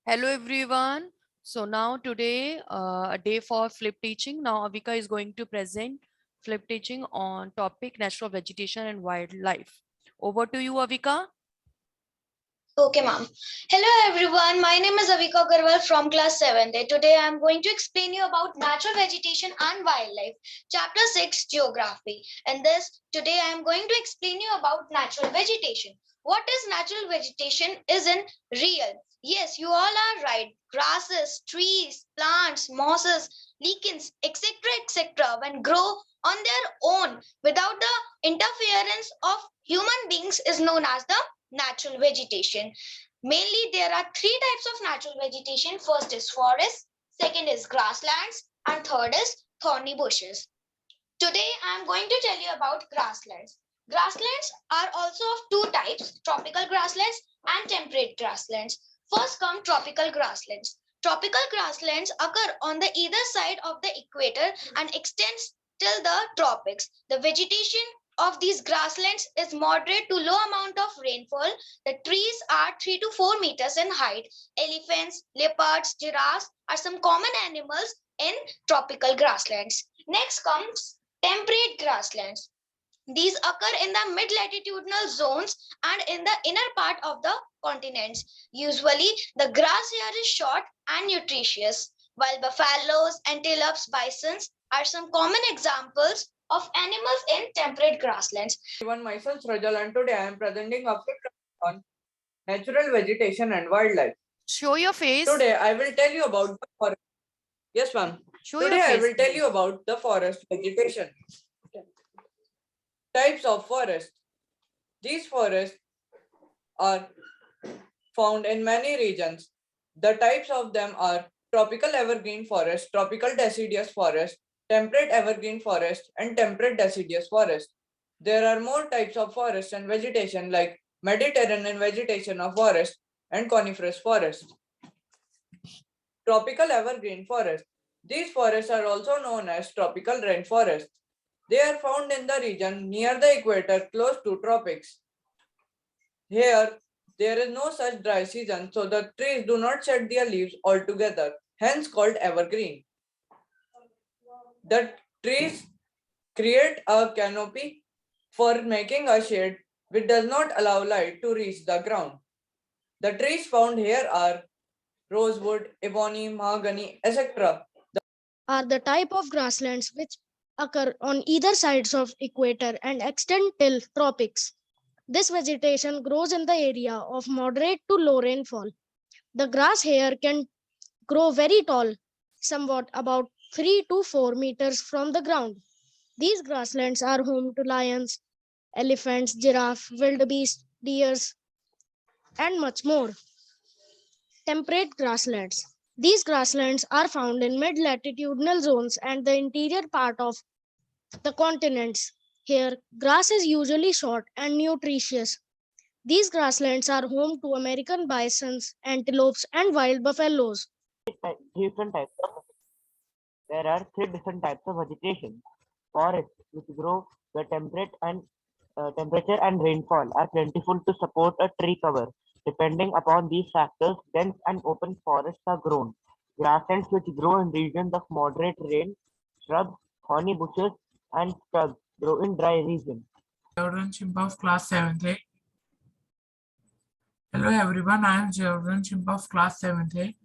Hello everyone. So now today a day for flip teaching. Now Avika is going to present flip teaching on topic natural vegetation and wildlife. Over to you Avika. Okay, ma'am. Hello, everyone. My name is Avika Agarwal from class 7th. Today, I am going to explain you about natural vegetation and wildlife, chapter 6, geography. And today I am going to explain you about natural vegetation. What is natural vegetation isn't real. Yes, you all are right. Grasses, trees, plants, mosses, lichens, etc., etc., when grow on their own without the interference of human beings is known as the natural vegetation. Mainly, there are three types of natural vegetation. First is forest, second is grasslands, and third is thorny bushes. Today, I am going to tell you about grasslands. Grasslands are also of two types, tropical grasslands and temperate grasslands. First come tropical grasslands. Tropical grasslands occur on the either side of the equator and extends till the tropics. The vegetation of these grasslands is moderate to low amount of rainfall. The trees are 3 to 4 meters in height. Elephants, leopards, giraffes are some common animals in tropical grasslands. Next comes temperate grasslands. These occur in the mid-latitudinal zones and in the inner part of the continents. Usually, the grass here is short and nutritious, while buffaloes, antelopes, bisons are some common examples of animals in temperate grasslands. Everyone, myself Rajal, and today I am presenting a flip on natural vegetation and wildlife. Show your face. Today I will tell you about the forest. Yes, ma'am. Show Today your I face, will tell please. you about the forest vegetation. Types of forest. These forests are found in many regions. The types of them are tropical evergreen forest, tropical deciduous forest, temperate evergreen forest, and temperate deciduous forest. There are more types of forest and vegetation like Mediterranean vegetation of forest and coniferous forest. Tropical evergreen forest. These forests are also known as tropical rainforest. They are found in the region near the equator close to tropics. Here, there is no such dry season, so the trees do not shed their leaves altogether, hence called evergreen. The trees create a canopy for making a shade which does not allow light to reach the ground. The trees found here are rosewood, ebony, mahogany, etc. Are the type of grasslands which occur on either sides of equator and extend till tropics. This vegetation grows in the area of moderate to low rainfall. The grass here can grow very tall, somewhat about 3 to 4 meters from the ground. These grasslands are home to lions, elephants, giraffe, wildebeest, deers, and much more. Temperate grasslands. These grasslands are found in mid-latitudinal zones and the interior part of the continents. Here, grass is usually short and nutritious. These grasslands are home to American bisons, antelopes, and wild buffaloes. Different types of There are three different types of vegetation. Forests, which grow where temperature and rainfall are plentiful to support a tree cover. Depending upon these factors, dense and open forests are grown. Grasslands, which grow in regions of moderate rain, shrubs, thorny bushes, and stubs grow in dry regions. Jordan Chimp of class 7th A. Hello everyone, I am Jordan Chimp of class 7th A.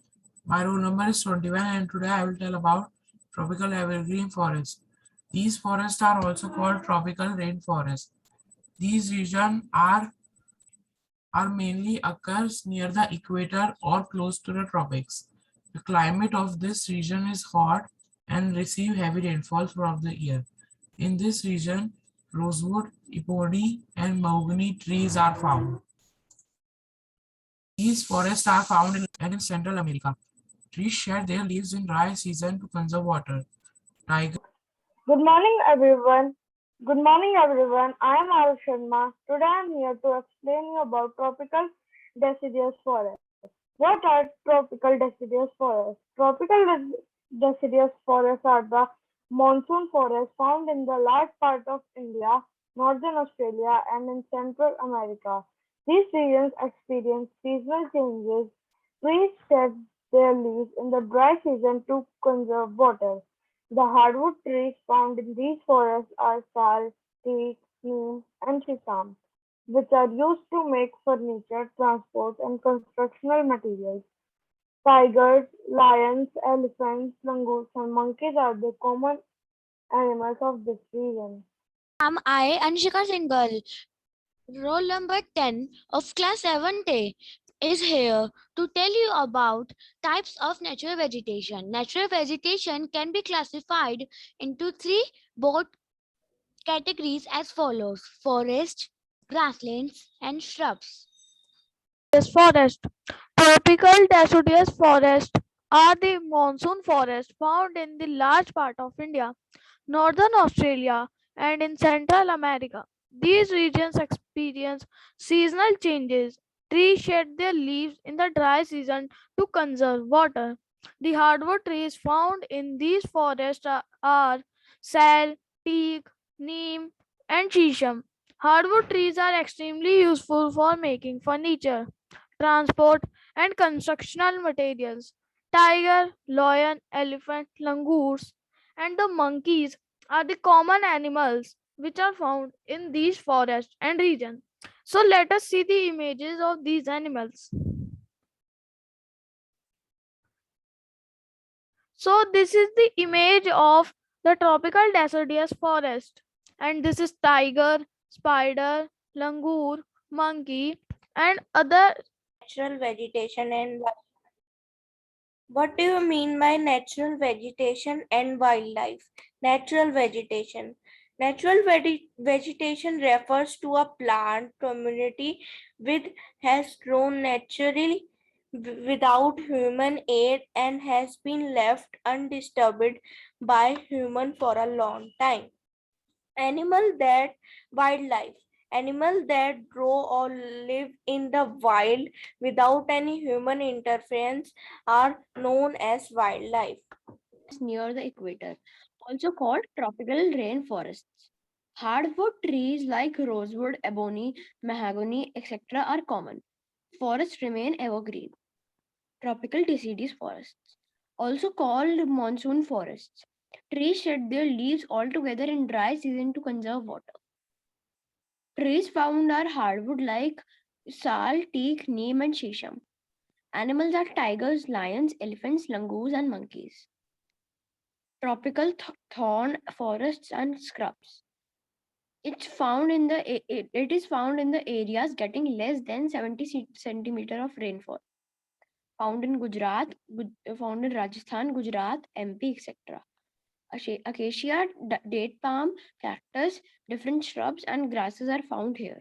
My roll number is 21 and today I will tell about tropical evergreen forests. These forests are also called tropical rainforests. These regions are mainly occurs near the equator or close to the tropics. The climate of this region is hot and receive heavy rainfall throughout the year. In this region, rosewood, ebony, and mahogany trees are found. These forests are found in Central America. Trees shed their leaves in dry season to conserve water. Tiger. Good morning, everyone. Good morning, everyone. I am Arush Sharma. Today I am here to explain you about tropical deciduous forests. What are tropical deciduous forests? Tropical deciduous forests are the monsoon forests found in the large part of India, northern Australia, and in Central America. These regions experience seasonal changes Trees shed their leaves in the dry season to conserve water. The hardwood trees found in these forests are sal, teak, neem, and shisham, which are used to make furniture, transport, and constructional materials. Tigers, lions, elephants, langurs, and monkeys are the common animals of this region. I, Anshika Singhal, roll number 10 of class 7th is here to tell you about types of natural vegetation. Natural vegetation can be classified into three broad categories as follows: forest, grasslands, and shrubs. Forest. Tropical deciduous forests are the monsoon forests found in the large part of India, northern Australia, and in Central America. These regions experience seasonal changes. Trees shed their leaves in the dry season to conserve water. The hardwood trees found in these forests are sal, teak, neem, and shisham. Hardwood trees are extremely useful for making furniture, transport, and constructional materials. Tiger, lion, elephant, langurs, and the monkeys are the common animals which are found in these forests and regions. So let us see the images of these animals. So this is the image of the tropical deciduous forest, and this is tiger, spider, langur, monkey, and other Natural vegetation and what do you mean by natural vegetation and wildlife? Natural vegetation. Vegetation refers to a plant community which has grown naturally without human aid and has been left undisturbed by human for a long time. Wildlife. Animals that grow or live in the wild without any human interference are known as wildlife. Near the equator, also called tropical rainforests. Hardwood trees like rosewood, ebony, mahogany, etc. are common. Forests remain evergreen. Tropical deciduous forests, also called monsoon forests. Trees shed their leaves altogether in dry season to conserve water. Trees found are hardwood like sal, teak, neem, and shisham. Animals are tigers, lions, elephants, langurs, and monkeys. Tropical thorn forests and scrubs. It is found in the areas getting less than 70 centimeter of rainfall. Found in Gujarat, found in Rajasthan, Gujarat, MP, etc. Acacia, date palm, cactus, different shrubs and grasses are found here.